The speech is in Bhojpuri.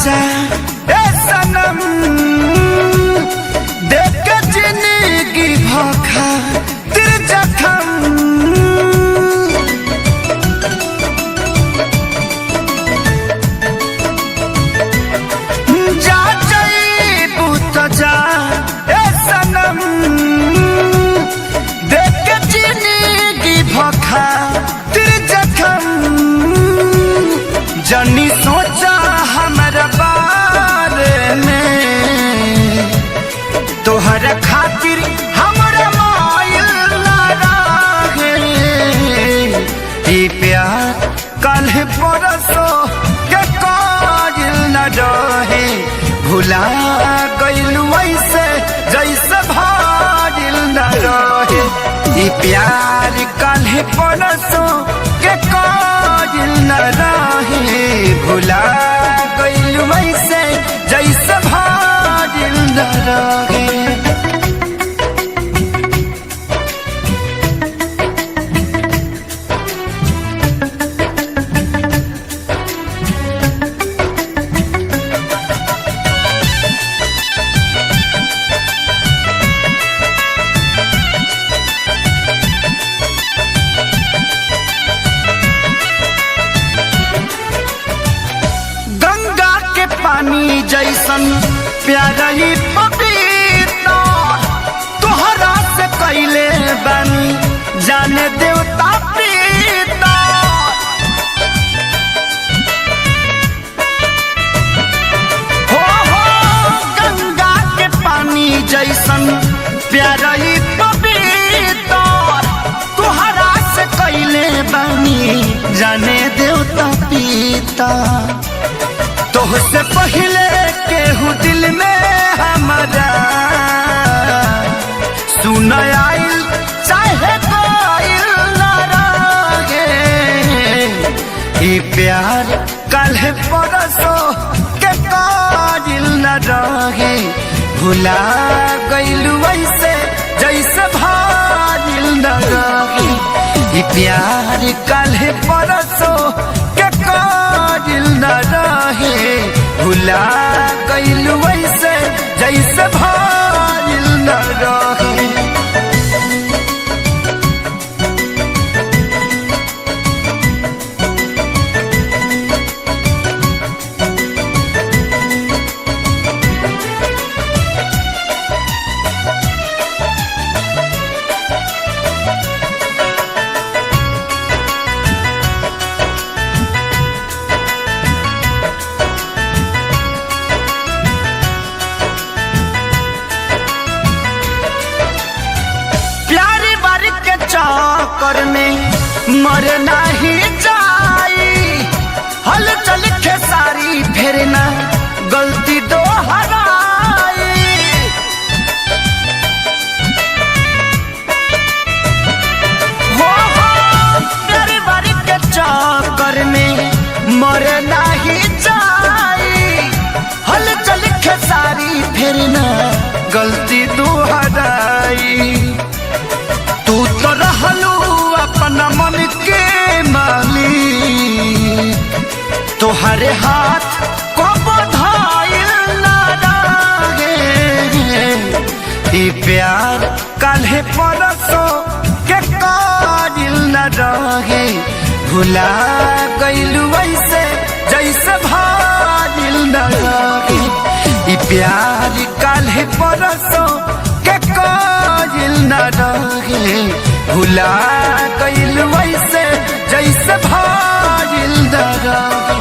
जा ए सनम, देख के जिंदगी भोखा तेरे जखम। जा जाइबू तो जा ए सनम, देख के जिंदगी भोखा तेरे जखम। जनी सोचा हमारा बारे में, तोहर खातिर हमारा मायल लगा है। ये प्यार कल परसों के कायल न रहे, भुला गइल वैसे जैसे भागिल न रहे। ये प्यार कल परसों के कायल न रहे, भुला गइल वैसे जैसे भागिल न रहे। पानी जैसन प्यारा ही पपीता, तोहरा से कैले बनी जाने देवता प्रीता। हो गंगा के पानी जैसन प्यारा ही पपीता, तोहरा से कैले बनी जाने देवता पीता। तोहसे पहले केहू दिल में हमारा सुन आइल चाहे कोइल न रहे। ये प्यार कल परसों के कायल न रहे, भुला गइल वैसे जैसे भागिल न रहे। ये प्यार कल परसों के कायल न रहे, भुला गइल वैसे जैसे भागिल न रहे। चक्कर में मर नहीं जाई, हल चल खेसारी फेरना गलती दोहराई। हो प्यारी बारी के चक्कर में मर नहीं जाई, हल चल खेसारी फेरना गलती दोहराई। तू तो रहलू अपना मन के मालिक, तोहरे हाथ को बधाइल न रहे। ये प्यार कल परसों के कायल न रहे, भुला गइल वैसे जैसे भागिल न रहे। ये प्यार कल परसों के कायल न रहे, भुला गइल वैसे जैसे भागिल न रहे।